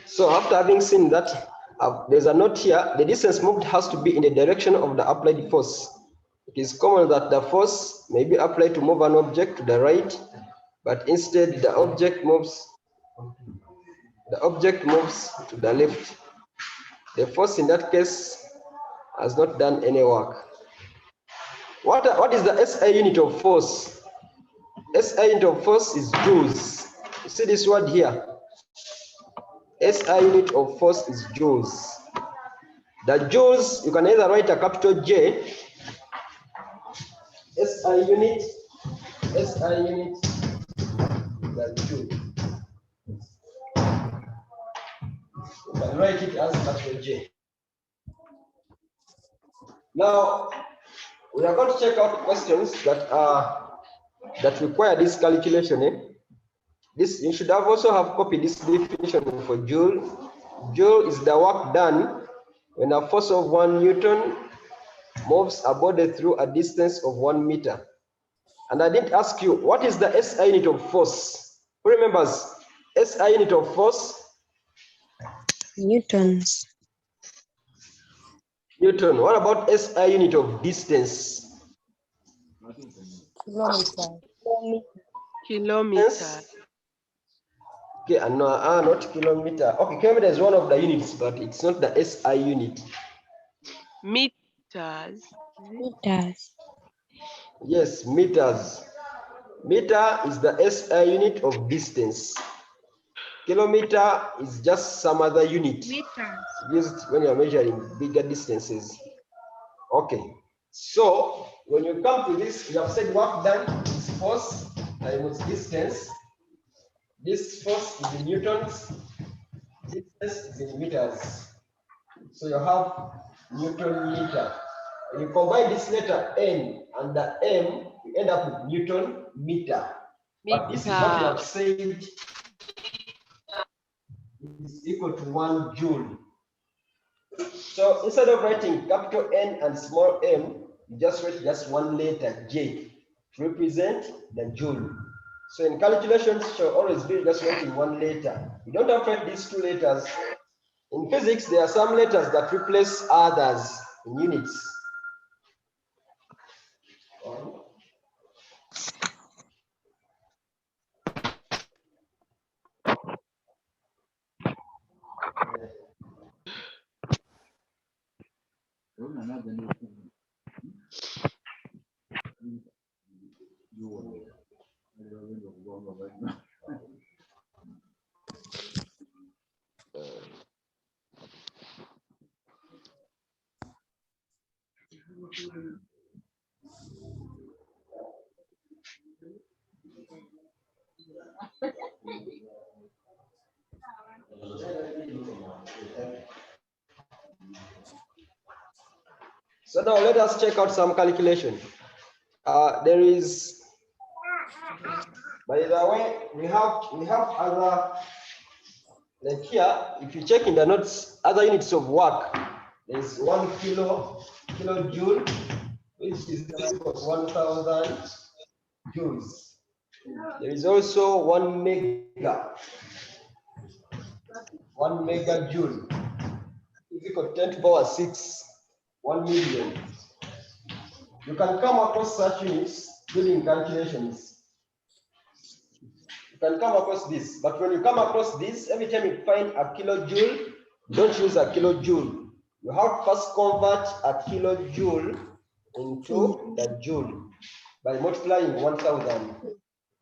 So after having seen that, there's a note here. The distance moved has to be in the direction of the applied force. It is common that the force may be applied to move an object to the right, but instead the object moves to the left. The force in that case has not done any work. What is the SI unit of force? SI unit of force is joules. You see this word here? SI unit of force is joules. The joules, you can either write a capital J, SI unit, the joule. You can write it as capital J. Now, we are going to check out questions that require this calculation. This you should have also have copied this definition for joule. Joule is the work done when a force of 1 Newton moves a body through a distance of 1 meter. And I didn't ask you, what is the SI unit of force? Who remembers SI unit of force? Newtons. Newton. What about SI unit of distance? Kilometer. Kilometer. Okay, and not kilometer. Okay, kilometer is one of the units, but it's not the SI unit. Meters. Meters. Yes, meters. Meter is the SI unit of distance. Kilometer is just some other unit used when you're measuring bigger distances. Okay, so when you come to this, you have said work done is force times distance. This force is in newtons, distance is in meters. So you have Newton meter. When you combine this letter N and the M, you end up with Newton meter. But this is what you have said is equal to 1 joule. So instead of writing capital N and small m, you just write just one letter J to represent the joule. So in calculations, you should always be just writing one letter. You don't have to write these two letters. In physics, there are some letters that replace others in units. So now let us check out some calculation. There is, by the way, we have other, like here, if you check in the notes, other units of work. There's 1 kilojoule, which is equal to 1,000 joules. There is also 1 megajoule is equal to 10 to the power 6, 1 million. You can come across such units during calculations. You can come across this, but when you come across this, every time you find a kilojoule, don't use a kilojoule. You have to first convert a kilojoule into the joule by multiplying 1,000.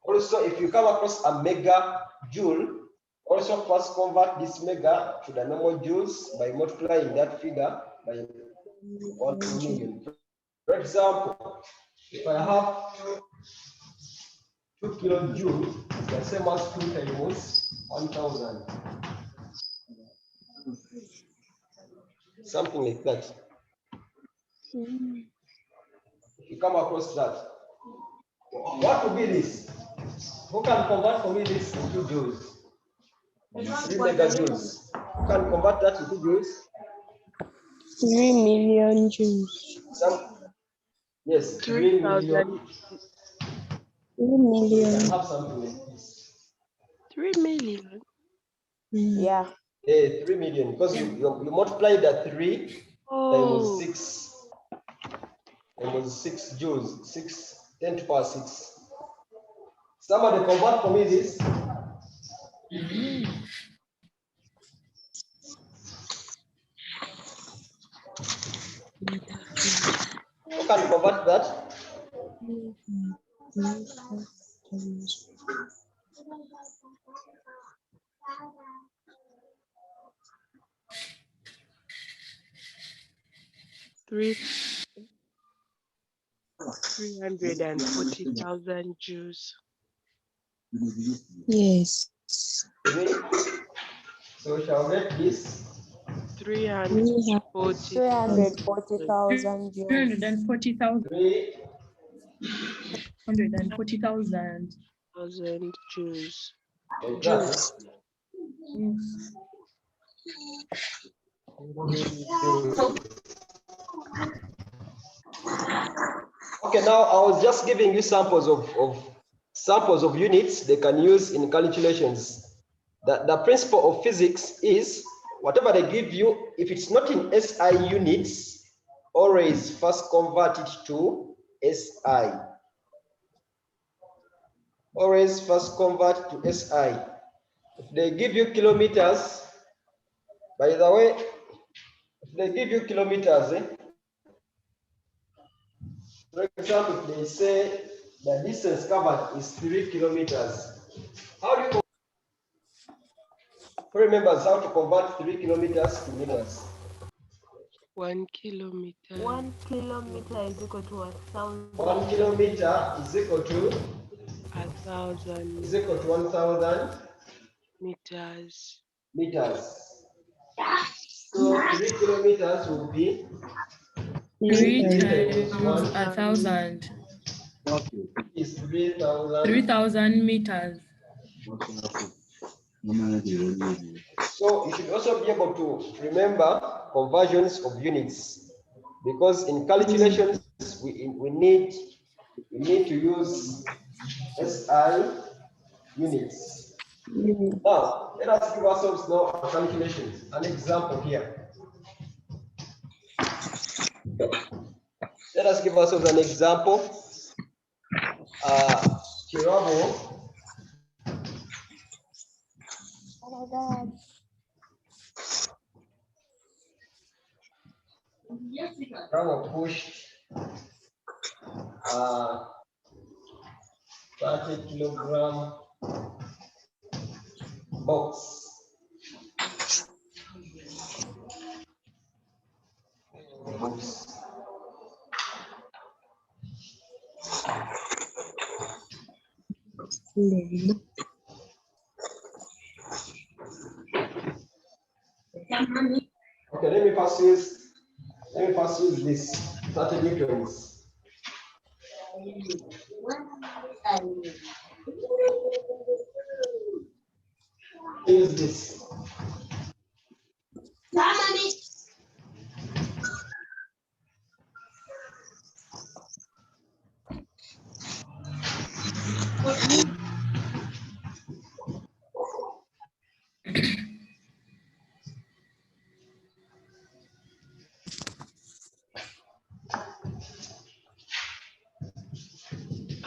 Also, if you come across a megajoule, also first convert this mega to the normal joules by multiplying that figure by 1 million. For example, if I have 2 kilojoules, it's the same as 2 times 1,000. Something like that. If you come across that, what would be this? Who can convert for me this into joules? 3 megajoules. Who can convert that into joules? 3 million joules. Yes, 3 million. 3 million. You can have something like this. 3 million. Yeah. 3 million, because you multiply the 3 times 6 joules, 10 to the power 6. Somebody convert for me this. Who can convert that? 340,000 Jews. Yes. 3. So we shall make this 340,000 340,000 Jews. 340,000. 3. 140,000. Jews. Exactly. Yes. Okay, now I was just giving you samples of units they can use in calculations. The principle of physics is whatever they give you, if it's not in SI units, always first convert it to SI. Always first convert to SI. If they give you kilometers, by the way, if they give you kilometers, for example, if they say the distance covered is 3 kilometers, how do you who remembers how to convert 3 kilometers to meters? 1 kilometer. 1 kilometer is equal to 1,000. 1 kilometer is equal to 1,000 1,000 meters. meters. So 3 kilometers will be 3 3 times times 1 1,000. is 3,000. 3,000 meters. So you should also be able to remember conversions of units, because in calculations we need to use SI units. Now let us give ourselves now a calculation, an example here. Let us give ourselves an example. Tirabo Oh my God. pushed 30 kilogram box. Okay, let me first use this 30 newtons. Use this.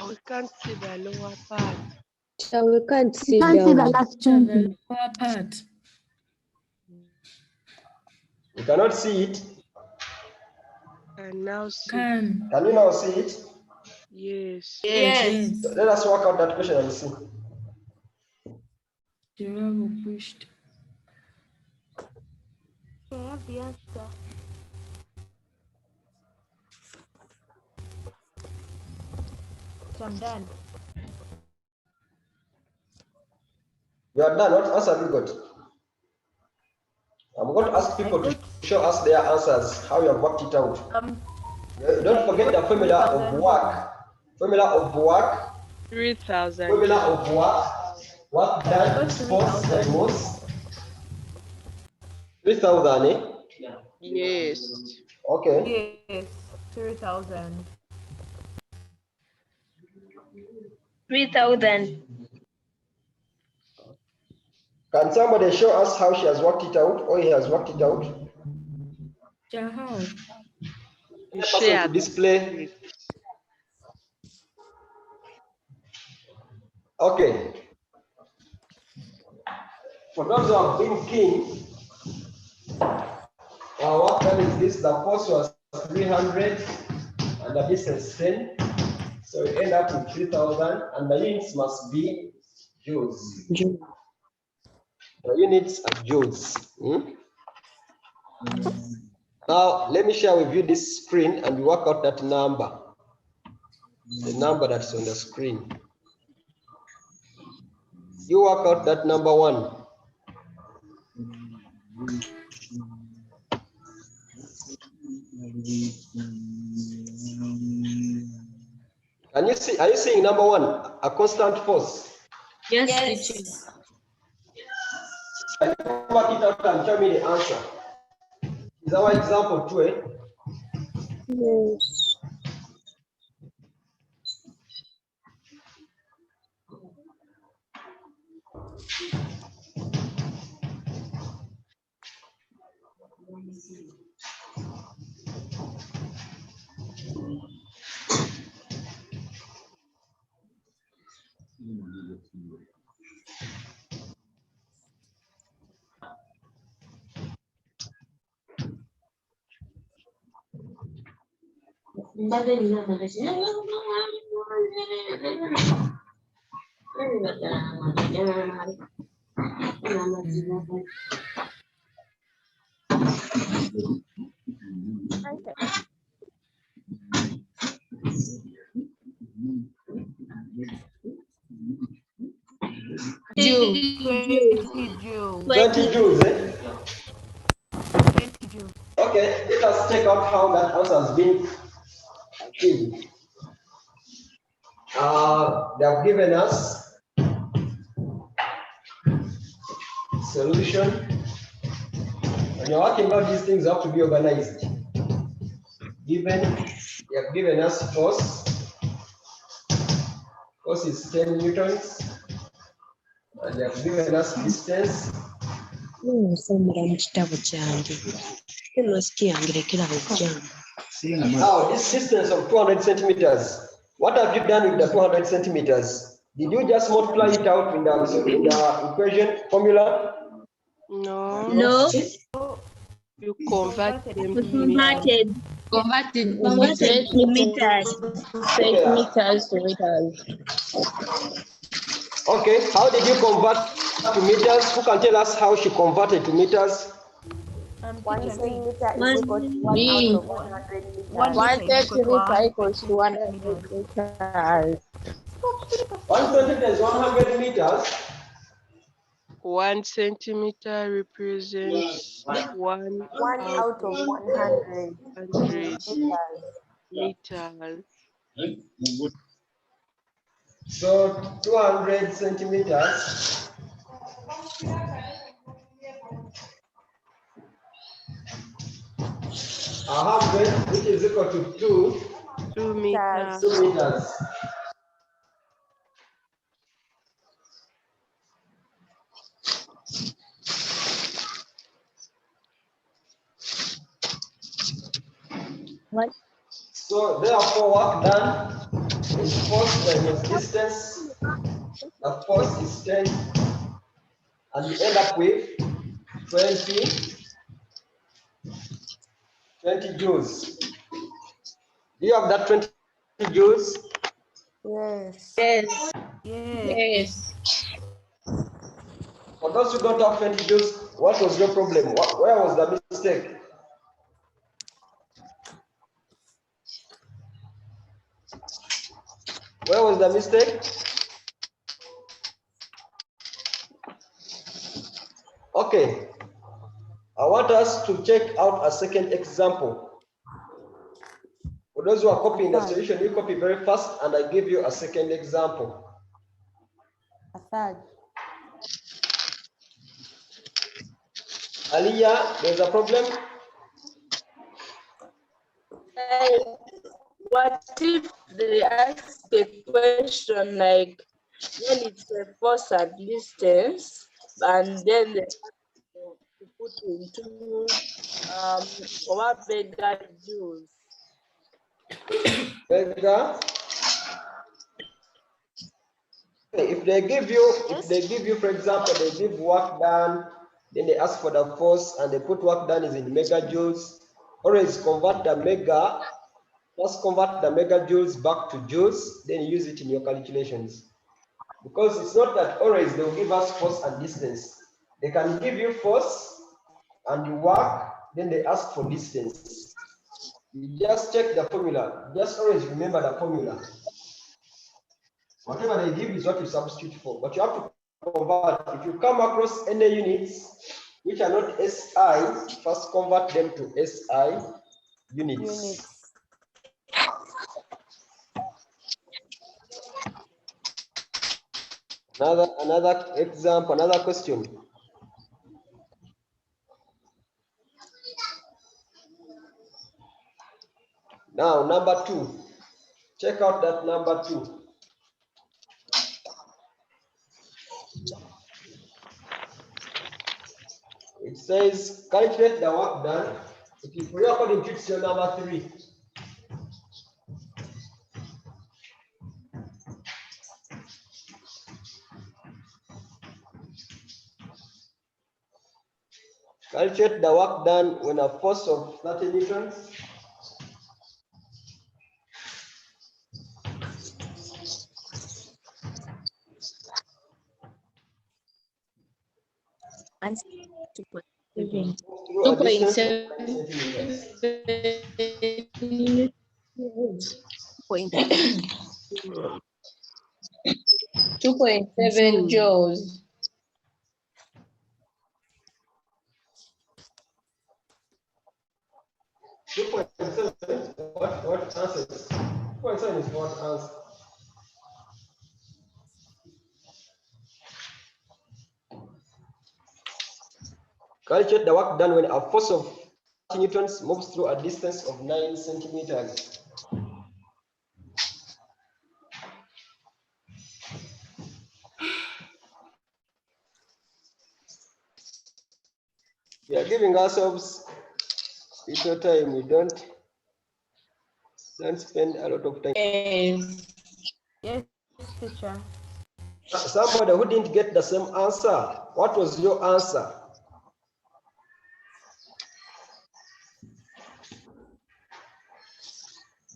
We can't see the lower part. So we can't see Can't see the down. last The one. lower part. You cannot see it. And now see. Can. Can you now see it? Yes. Yes. Let us work out that question and see. Tirabo pushed. I have the answer. So I'm done. You are done. What answer have you got? I'm going to ask people to show us their answers, how you have worked it out. Don't forget the formula of work. Formula of work. 3,000. Formula of work. Work done is force times 3,000, eh? Yes. Okay. Yes, 3,000. 3,000. Can somebody show us how she has worked it out or he has worked it out? How? You Person share to display. Okay. For those who have been keen, what done is this: the post was 300 and the distance 10. So you end up with 3,000 and the units must be joules. The units are joules. Now, let me share with you this screen and work out that number. The number that's on the screen. You work out that number 1. Can you see? Are you seeing number 1, a constant force? Yes, teacher. Can you work it out and tell me the answer? Is our example 2? Yes. Joule. 20 joules. 20 joules, eh? 20 joules. Okay, let us check out how that answer has been achieved. They have given us solution. When you're working out these things, you have to be organized. They have given us force. Force is 10 newtons. And they have given us distance. Now, this distance of 200 centimeters, what have you done with the 200 centimeters? Did you just multiply it out in the equation formula? No. No. You convert them to Converted. Converted to meters. Centimeters to meters. Okay, how did you convert to meters? Who can tell us how she converted to meters? 1 centimeter is equal to 1 out of 100 meters. 1 centimeter equals to 100 meters. 1 centimeter is 100 meters. 1 centimeter represents 1 out of 100 meters. So 200 centimeters. A 100, which is equal to 2 meters. 2 meters. So therefore, work done is force times distance. The force is 10, and you end up with 20 joules. Do you have that 20 joules? Yes. Yes. For those who don't have 20 joules, what was your problem? Where was the mistake? Where was the mistake? Okay. I want us to check out a second example. For those who are copying the solution, you copy very fast, and I give you a second example. Aliyah, there's a problem? What if they ask a question like, when it's a force at distance, and then to put into 1 megajoules. Mega. If they give you, for example, they give work done, then they ask for the force, and they put work done is in megajoules. Always convert the mega. Just convert the megajoules back to joules, then use it in your calculations. Because it's not that always they will give us force and distance. They can give you force and you work, then they ask for distance. You just check the formula. Just always remember the formula. Whatever they give is what you substitute for. But you have to convert. If you come across any units which are not SI, first convert them to SI units. Another example, another question. Now, number 2. Check out that number 2. It says calculate the work done. If you put according to question number 3. Calculate the work done when a force of 30 newtons. And 2.7. Through a distance of 9 centimeters. 2.7 joules. 2.7. What answer? 2.7 is what answer? Calculate the work done when a force of 30 newtons moves through a distance of 9 centimeters. We are giving ourselves little time. We don't spend a lot of time. Yes, teacher. Somebody who didn't get the same answer. What was your answer?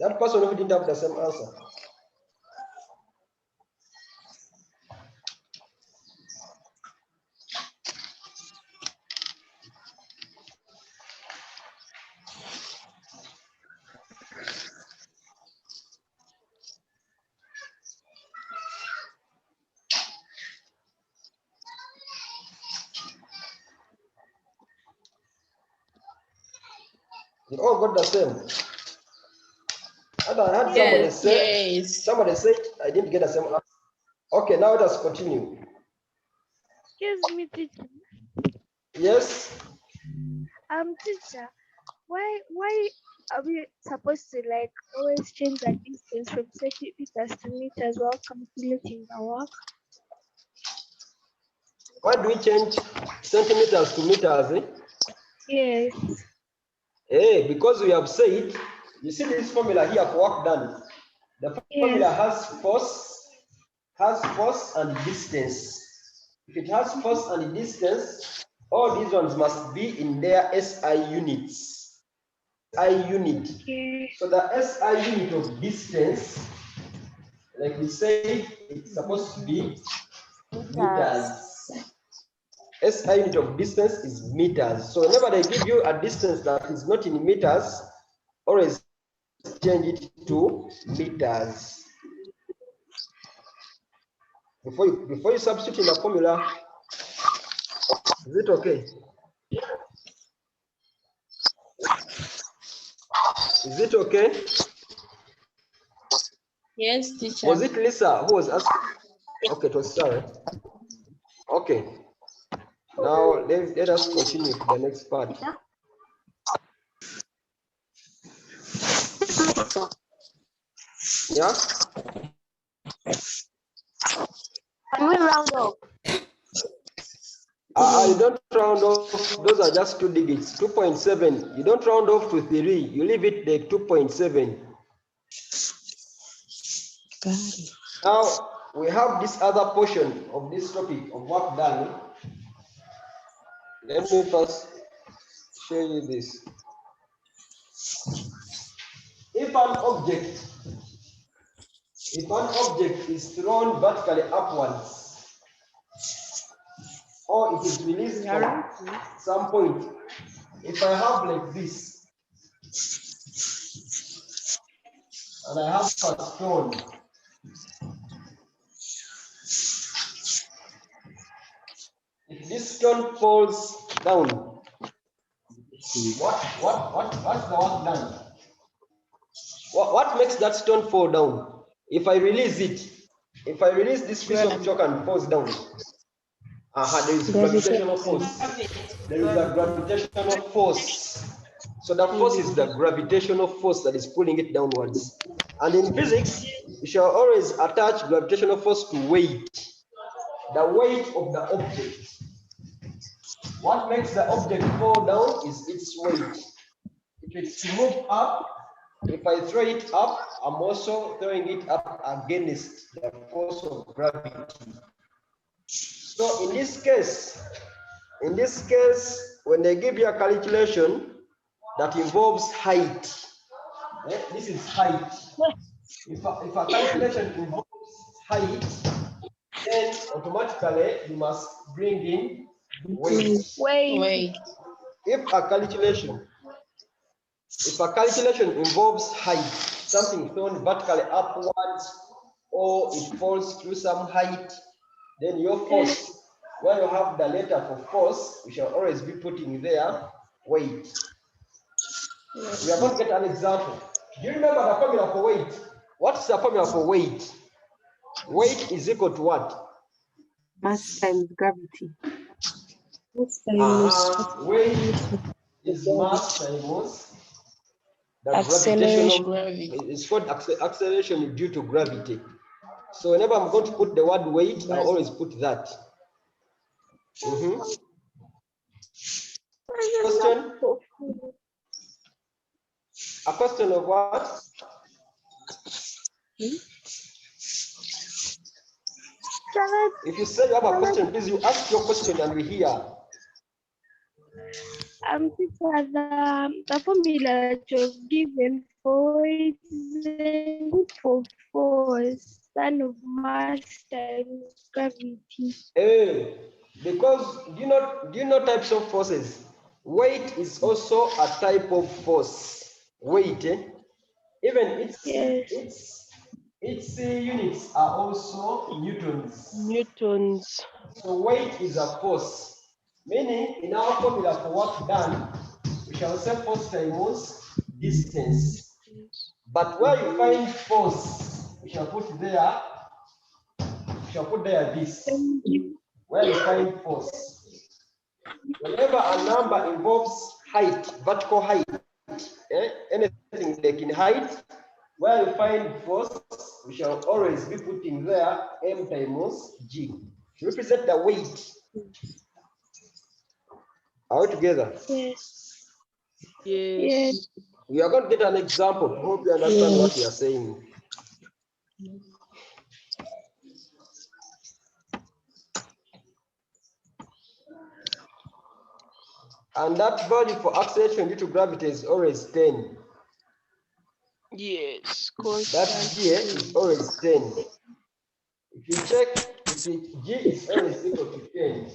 That person who didn't have the same answer. You all got the same. And I had somebody said I didn't get the same answer. Okay, now let us continue. Excuse me, teacher. Yes. Teacher, why are we supposed to like always change the distance from centimeters to meters while calculating the work? Why do we change centimeters to meters? Yes. Because we have said, you see this formula here for work done. The formula has force and distance. If it has force and distance, all these ones must be in their SI units. SI unit. So the SI unit of distance, like we say, it's supposed to be meters. SI unit of distance is meters. So whenever they give you a distance that is not in meters, always change it to meters. Before you substitute in the formula, is it okay? Is it okay? Yes, teacher. Was it Lisa who was asking? Okay, it was Sarah. Okay. Now let us continue to the next part. Yeah? Can we round up? You don't round off, those are just 2 digits. 2.7, you don't round off to 3, you leave it there 2.7. Now we have this other portion of this topic of work done. Let me first show you this. If an object is thrown vertically upwards, or it is released from some point, if I have like this, and I have a stone, if this stone falls down, what's the work done? What makes that stone fall down? If I release it, if I release this piece of chalk and falls down, there is gravitational force. There is a gravitational force. So the force is the gravitational force that is pulling it downwards. And in physics, we shall always attach gravitational force to weight, the weight of the object. What makes the object fall down is its weight. If it's to move up, if I throw it up, I'm also throwing it up against the force of gravity. So in this case, when they give you a calculation that involves height, this is height. If a calculation involves height, then automatically you must bring in weight. Wait. If a calculation involves height, something thrown vertically upwards, or it falls through some height, then your force, where you have the letter for force, we shall always be putting there weight. We are going to get an example. Do you remember the formula for weight? What's the formula for weight? Weight is equal to what? Mass times gravity. Weight is mass times the gravitational. It's called acceleration due to gravity. So whenever I'm going to put the word weight, I always put that. Question? A question of what? If you say you have a question, please you ask your question and we hear. The formula that you've given for it is for force, son of mass times gravity. Because do you know types of forces? Weight is also a type of force. Weight, even its units are also newtons. Newtons. So weight is a force. Meaning, in our formula for work done, we shall say force times distance. But where you find force, we shall put there this. Where you find force. Whenever a number involves height, vertical height, anything like in height, where you find force, we shall always be putting there m times g to represent the weight. Are we together? Yes. Yes. We are going to get an example. Hope you understand what we are saying. And that value for acceleration due to gravity is always 10. Yes. That G is always 10. If you check, G is always equal to 10.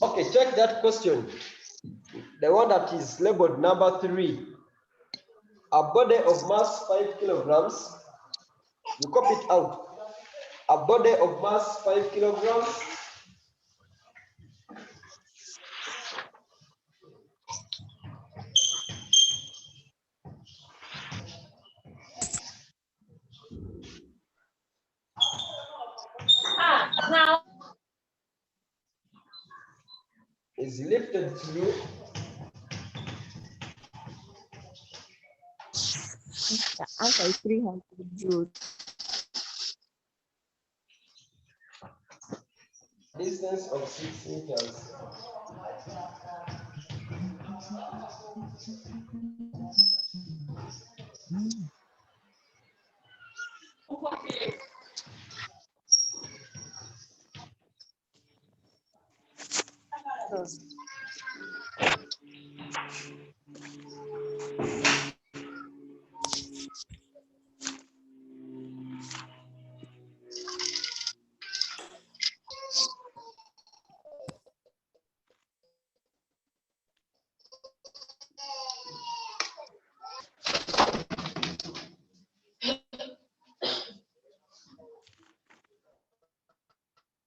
Okay, check that question. The one that is labeled number 3. A body of mass 5 kilograms. You copy it out. A body of mass 5 kilograms. Is lifted through The answer is 300 joules. distance of 6 meters.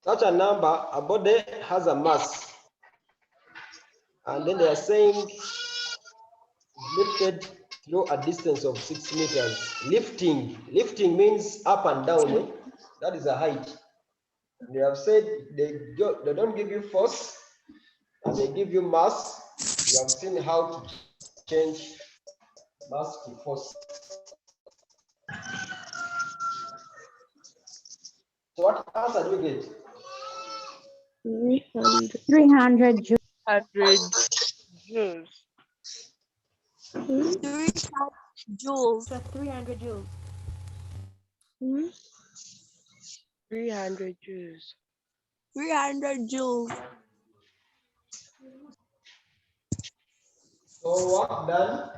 Such a number, a body has a mass. And then they are saying lifted through a distance of 6 meters. Lifting means up and down. Eh? That is a height. They have said they don't give you force, and they give you mass. You have seen how to change mass to force. So what answer do you get? 300 joules. 100 joules. 300 joules. So 300 joules. 300 joules. 300 joules. So work done.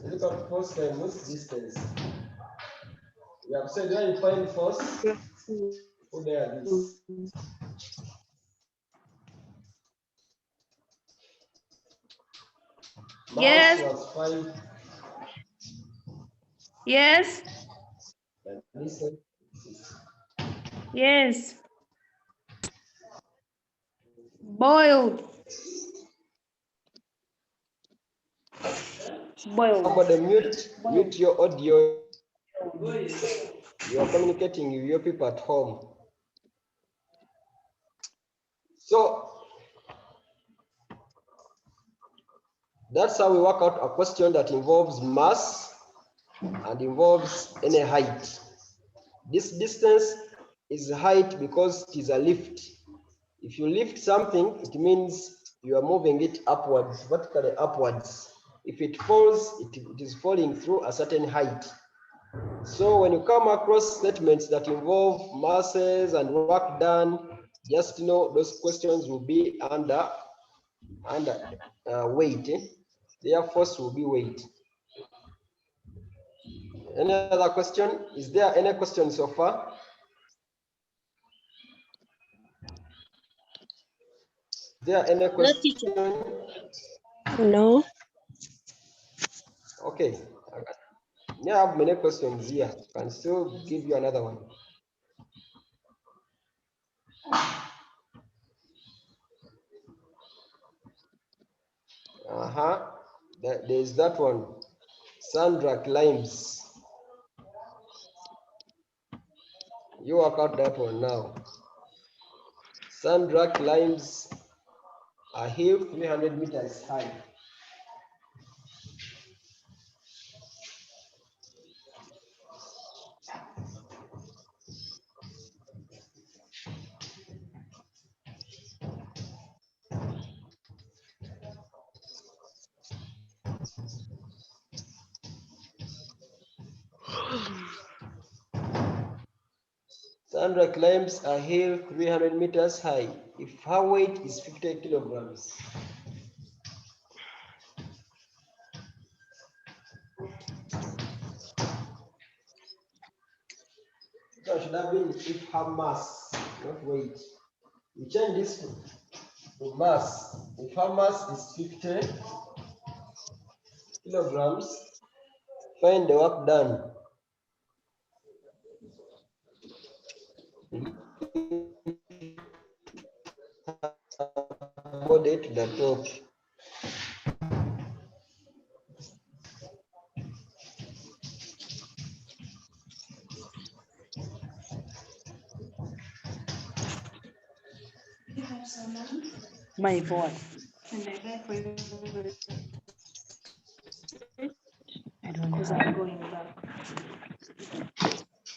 Look at force times distance. We have said when you find force, put there this. Yes. Mass was 5. Yes. And listen. Yes. Boiled. Boiled. Somebody mute your audio. You are communicating with your people at home. So that's how we work out a question that involves mass and involves any height. This distance is height because it is a lift. If you lift something, it means you are moving it upwards, vertically upwards. If it falls, it is falling through a certain height. So when you come across statements that involve masses and work done, just know those questions will be under weight. Their force will be weight. Any other question? Is there any question so far? Is there any question? No. Okay. I have many questions here. I can still give you another one. There's that one. Sandra climbs. You work out that one now. Sandra climbs a hill 300 meters high. Sandra climbs a hill 300 meters high. If her weight is 50 kilograms. That should have been if her mass, not weight. We change this to mass. If her mass is 50 kilograms, find the work done. Body to the top. My boy. I don't know. I'm going back.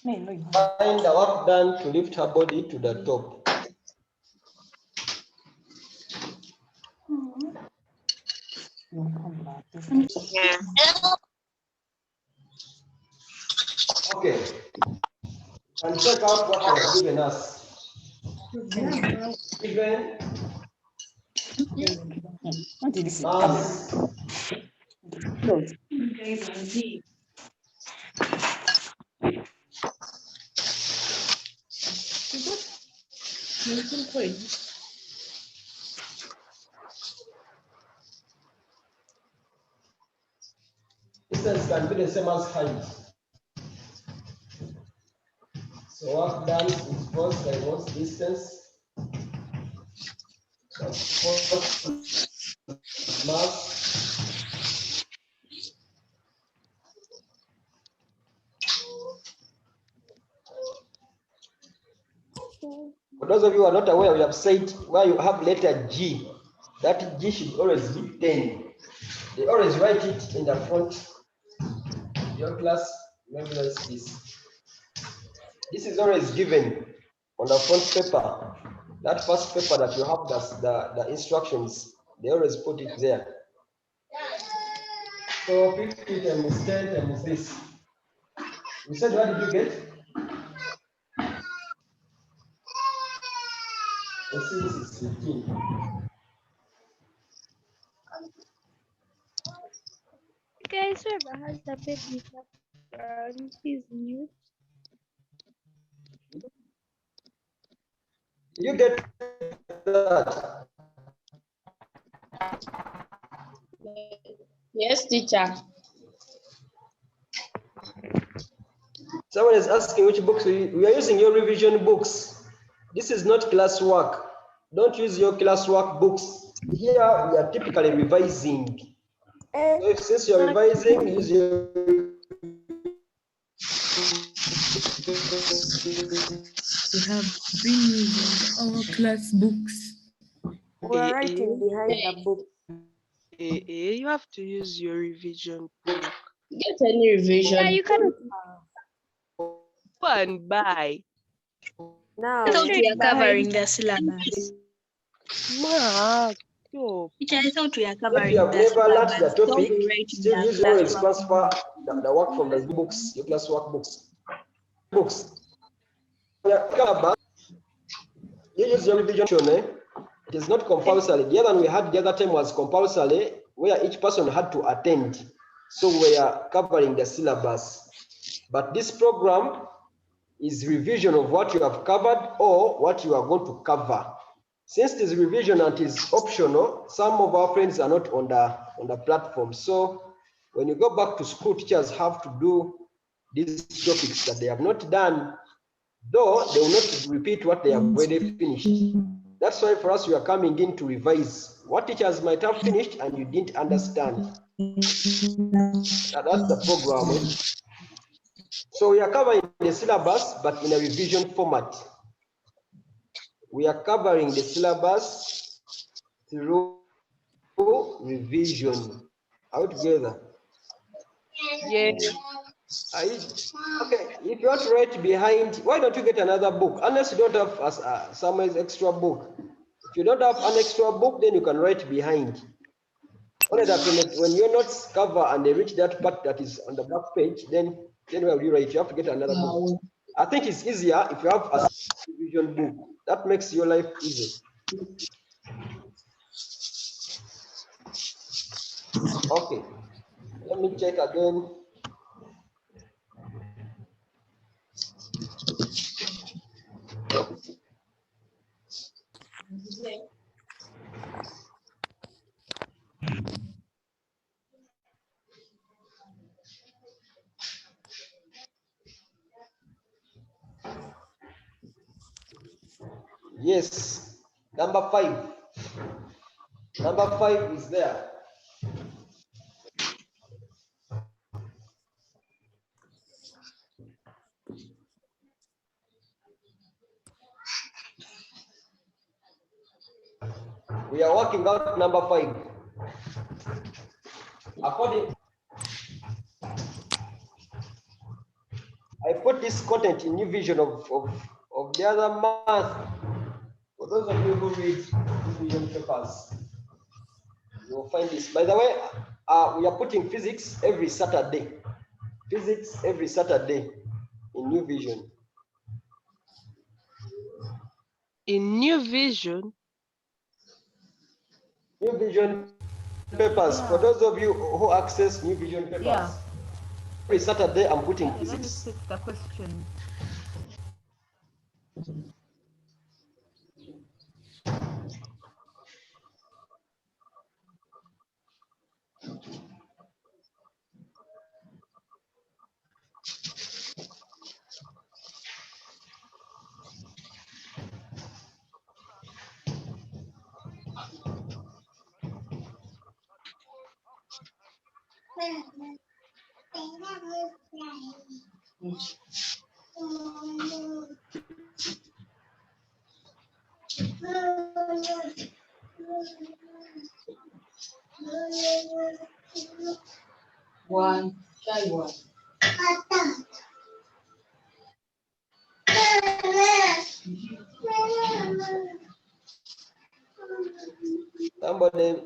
Find the work done to lift her body to the top. Okay. And check out what they have given us. Given us distance can be the same as height. So work done is force by what's distance. Force mass. For those of you who are not aware, we have said where you have letter G, that G should always be 10. They always write it in the front. Your class memorize this. This is always given on the front paper. That first paper that you have the instructions, they always put it there. So 50 times 10 times this. You said what did you get? Let's see, this is 15. Guys, whoever has the baby background, please mute. You get that? Yes, teacher. Someone is asking which books we are using. Your revision books. This is not classwork. Don't use your classwork books. Here we are typically revising. So if since you're revising, use your We have been using our class books. We're writing behind the book. You have to use your revision book. Get any revision. Yeah, you can. Go and buy. Now, I thought we are Bye. covering the syllabus. Mark, yo. Teacher, I thought we are if covering you have the never learned syllabus. the Don't be topic, writing still the use your class transfer the work from the books, your classwork books. You use your revision, eh? It is not compulsory. The other one we had the other time was compulsory, where each person had to attend. So we are covering the syllabus. But this program is revision of what you have covered or what you are going to cover. Since it is revision and it is optional, some of our friends are not on the platform. So when you go back to school, teachers have to do these topics that they have not done, though they will not repeat what they have already finished. That's why for us, we are coming in to revise what teachers might have finished and you didn't understand. That's the program. So we are covering the syllabus, but in a revision format. We are covering the syllabus through revision. Out together. Yeah. Okay, if you want to write behind, why don't you get another book? Unless you don't have someone's extra book. If you don't have an extra book, then you can write behind. Only that when your notes cover and they reach that part that is on the back page, then where you write, you have to get another book. I think it's easier if you have a revision book. That makes your life easy. Okay, let me check again. Yes, number 5. Number 5 is there. We are working out number 5. According, I put this content in new vision of the other math. For those of you who read new vision papers, you will find this. By the way, we are putting physics every Saturday. Physics every Saturday in new vision. In new vision. New vision papers. For those of you who access new vision papers, every Saturday I'm putting physics. Let me take the question. One, try one. Somebody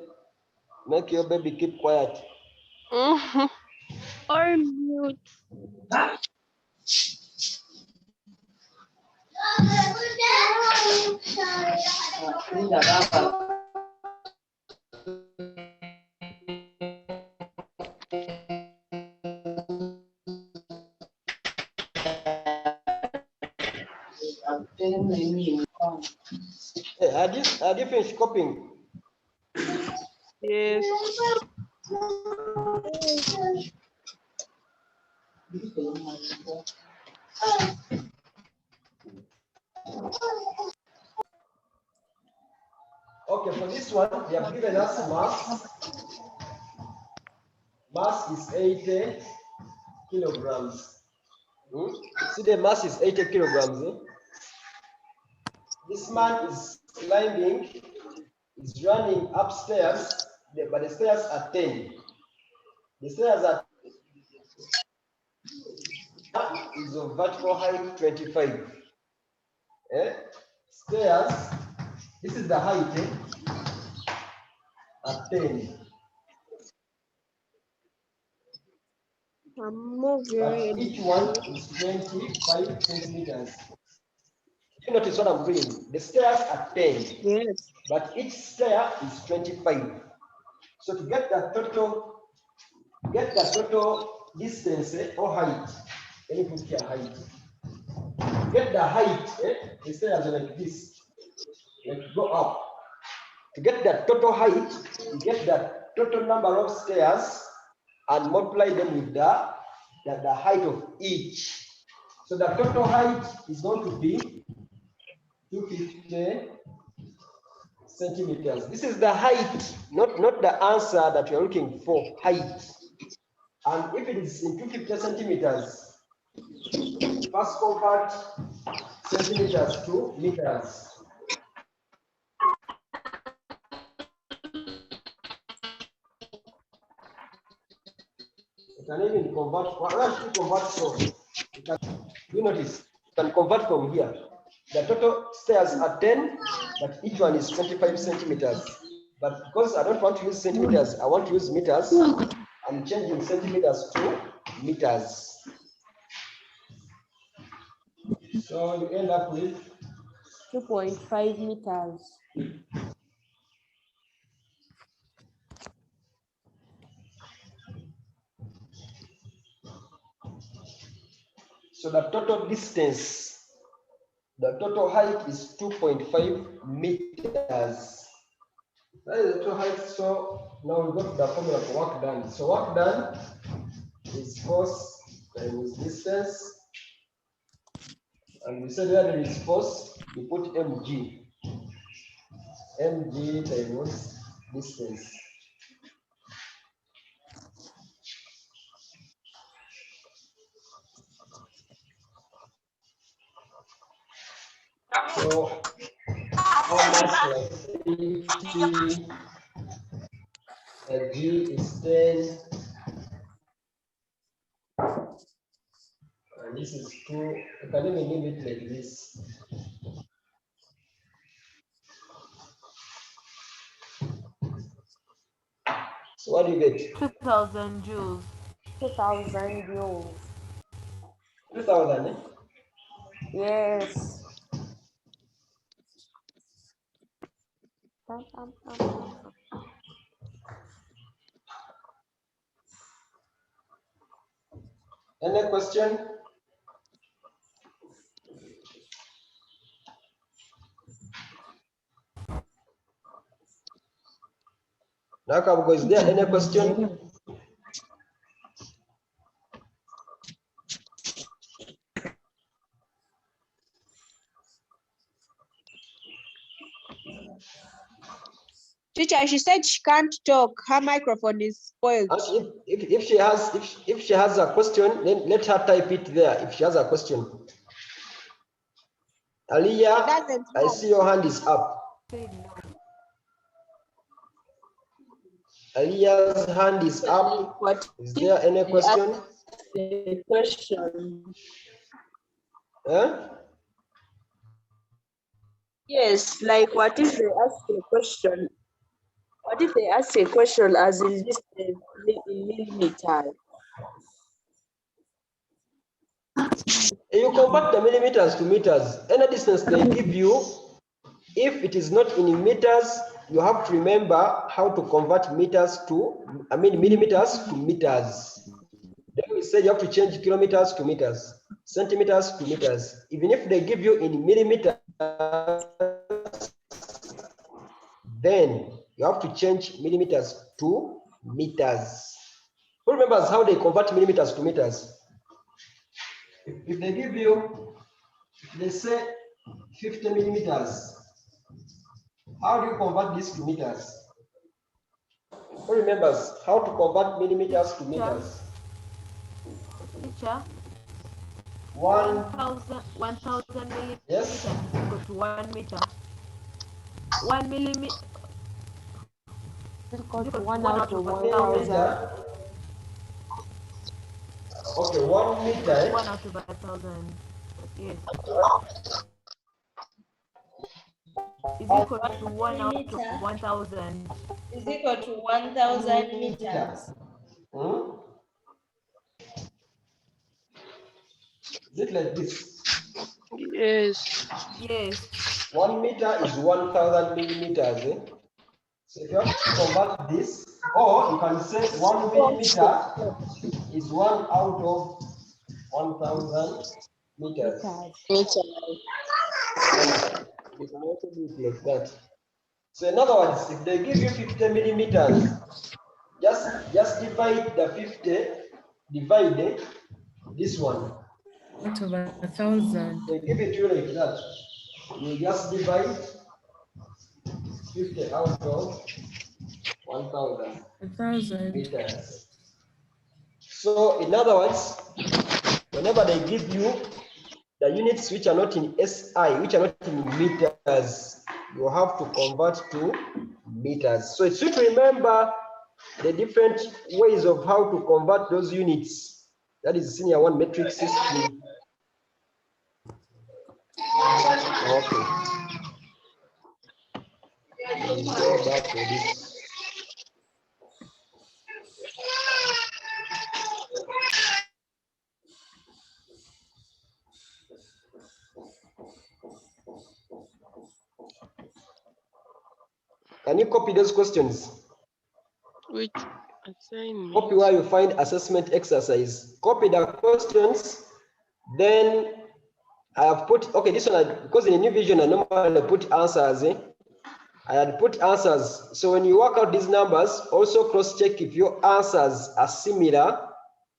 make your baby keep quiet. Or mute. Hey, had you finished copying? Yes. Okay, for this one, they have given us mass. Mass is 80 kilograms. See, the mass is 80 kilograms. This man is climbing, is running upstairs, but the stairs are 10. The stairs are is of vertical height 25. Stairs, this is the height at 10. But each one is 25 centimeters. You notice what I'm doing? The stairs are 10. Yes. But each stair is 25. So to get the total distance or height, let me put here height. To get the height, the stairs are like this. Like go up. To get the total height, you get the total number of stairs and multiply them with the height of each. So the total height is going to be 250 centimeters. This is the height, not the answer that you're looking for, height. And if it is in 250 centimeters, first convert centimeters to meters. You can even convert, where should you convert from? You notice, you can convert from here. The total stairs are 10, but each one is 25 centimeters. But because I don't want to use centimeters, I want to use meters. I'm changing centimeters to meters. So you end up with 2.5 meters. so the total distance, the total height is 2.5 meters. That is the total height. So now we got the formula for work done. So work done is force times distance. And we said where there is force, you put mg. Mg times distance. So how much plus 80? G is 10. And this is 2. You can even leave it like this. So what do you get? 2,000 joules. 2,000 joules. 2,000, eh? Yes. Any question? Nakabugo, is there any question? Teacher, she said she can't talk. Her microphone is spoiled. And if she has a question, then let her type it there. If she has a question. Aliyah, doesn't I see your hand is up. Aliyah's hand is up. Is there any question? The question. Huh? Yes, like what if they ask a question? What if they ask a question as in this in millimeters? You convert the millimeters to meters. Any distance they give you, if it is not in meters, you have to remember how to convert meters to, millimeters to meters. Then we say you have to change kilometers to meters, centimeters to meters. Even if they give you in millimeters, then you have to change millimeters to meters. Who remembers how they convert millimeters to meters? If they give you, they say 50 millimeters, how do you convert this to meters? Who remembers how to convert millimeters to meters? Teacher, 1,000 millimeters yes, is equal to 1 meter. 1 millimeter Equal to 1 1 out out of of 1,000. meter. Okay, 1 meter. 1 out of 1,000. Yes. Is equal to 1 out Meter of 1,000. is equal to 1,000 meters. Hmm? Is it like this? Yes. Yes. 1 meter is 1,000 millimeters. Eh? So if you have to convert this, or you can say 1 millimeter is 1 out of 1,000 meters. You can also do it like that. So in other words, if they give you 50 millimeters, just divide the 50, divide this one. Out of 1,000. They give it to you like that. You just divide 50 out of 1,000 1,000. meters. So in other words, whenever they give you the units which are not in SI, which are not in meters, you have to convert to meters. So it's good to remember the different ways of how to convert those units. That is senior 1 metric system. Okay. We'll go back to this. Can you copy those questions? Which assignment? Copy where you find assessment exercise. Copy the questions. Then I have put, okay, this one, because in a new vision, I normally put answers. I had put answers. So when you work out these numbers, also cross-check if your answers are similar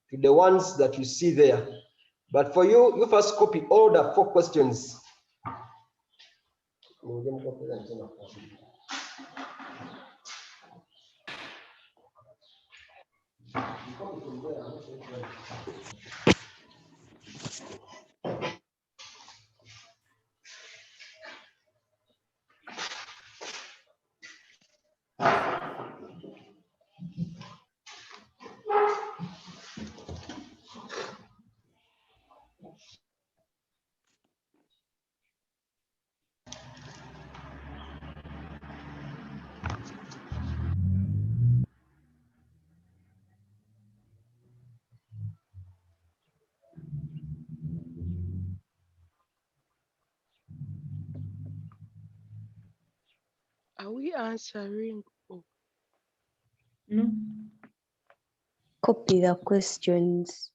to the ones that you see there. But for you, you first copy all the 4 questions. Are we answering? Oh, No. Copy the questions.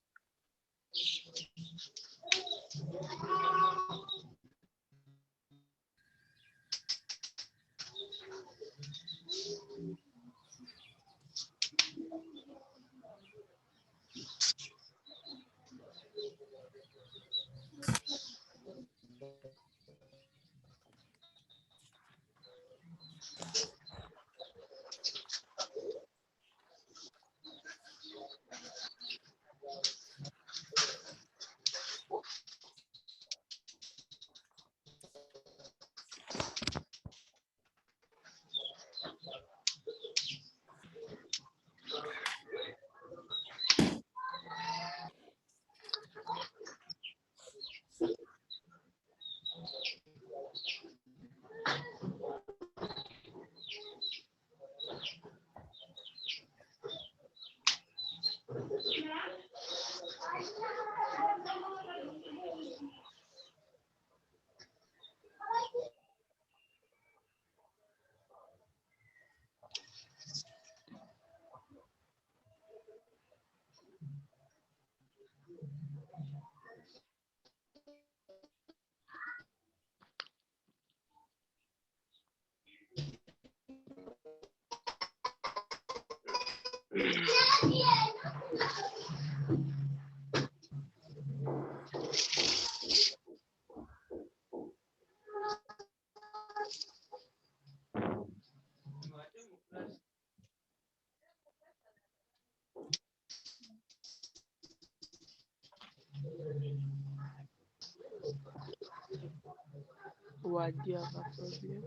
what do you have a problem?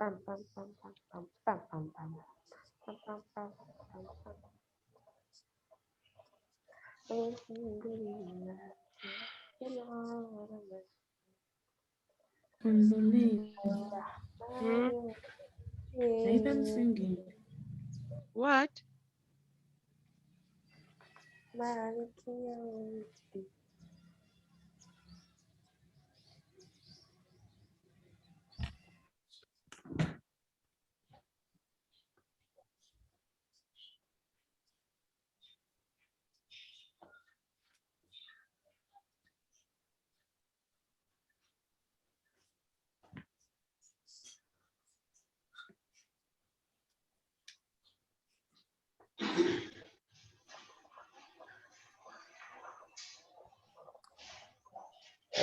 Pam, pam, pam, pam, pam, pam, pam, pam. Pam, pam, pam, pam, pam. Condoleezza. Hmm? Nathan singing. What?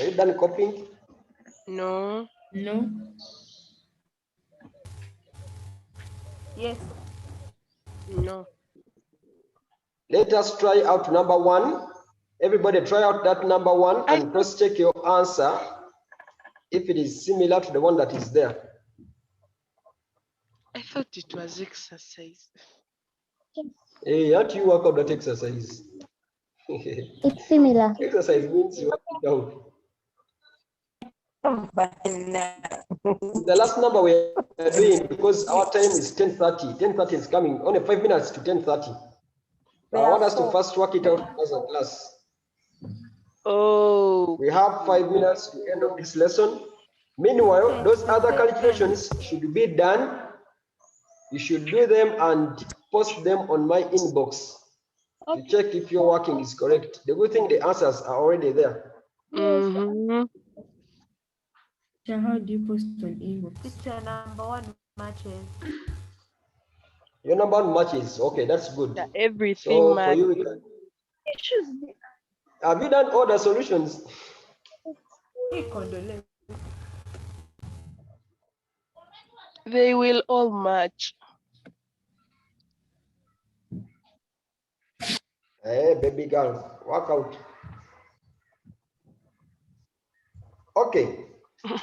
Are you done copying? No. No. Yes. No. Let us try out number one. Everybody try out that number one I and cross-check your answer if it is similar to the one that is there. thought it was exercise. Hey, how do you work out that exercise? It's similar. Exercise means you work it out. The last number we are doing, because our time is 10:30. 10:30 is coming, only 5 minutes to 10:30. But I want us to first work it out as a class. Oh. We have 5 minutes to end of this lesson. Meanwhile, those other calculations should be done. You should do them and post them on my inbox to check if your working is correct. The good thing, the answers are already there. Mm-hmm. How do you post on inbox? Teacher, number one matches. Your number matches. Okay, that's good. Yeah, everything So for matches. you, we can. Have you done all the solutions? They will all match. Hey, baby girl, work out. Okay.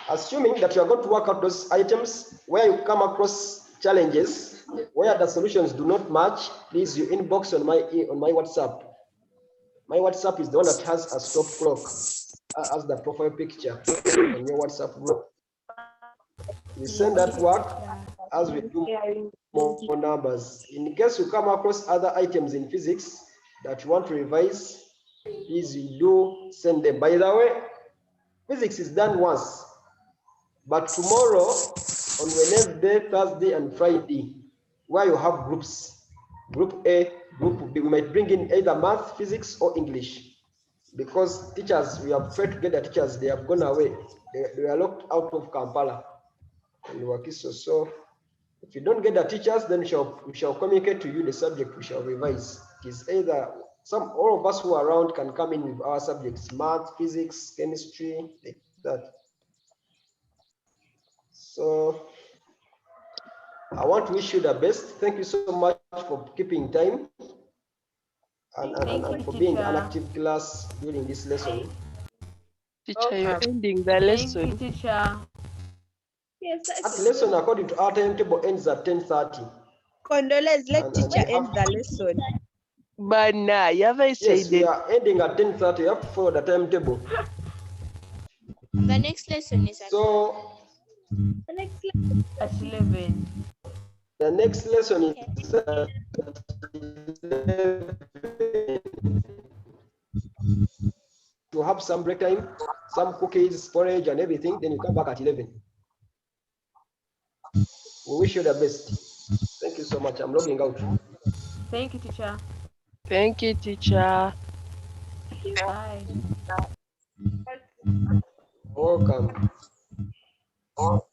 Assuming that you are going to work out those items where you come across challenges. Where the solutions do not match, please you inbox on my WhatsApp. My WhatsApp is the one that has a stop clock as the profile picture on your WhatsApp group. We send that work as we do more numbers. In case you come across other items in physics that you want to revise, please you do send them. By the way, physics is done once, but tomorrow on Wednesday, Thursday, and Friday, where you have groups, group A, group B, we might bring in either math, physics, or English, because teachers, we have tried to get the teachers, they have gone away. They are locked out of Kampala and Wakiso. So if you don't get the teachers, then we shall communicate to you the subject we shall revise. It is either all of us who are around can come in with our subjects, math, physics, chemistry, like that. So I want to wish you the best. Thank you so much for keeping time and for being an active class during this lesson. Teacher, you're ending the lesson. Thank you, teacher. Yes, That that's lesson, according to our timetable, ends at 10:30. Condolence, let And teacher you end have- the lesson. But nah, you haven't Yes, said we it. are ending at 10:30. You have to follow the timetable. The next lesson is at So the next lesson. At 11. the next lesson is okay. to have some break time, some cookies, porridge, and everything. Then you come back at 11. We wish you the best. Thank you so much. I'm logging out. Thank you, teacher. Thank you, teacher. Bye. Welcome.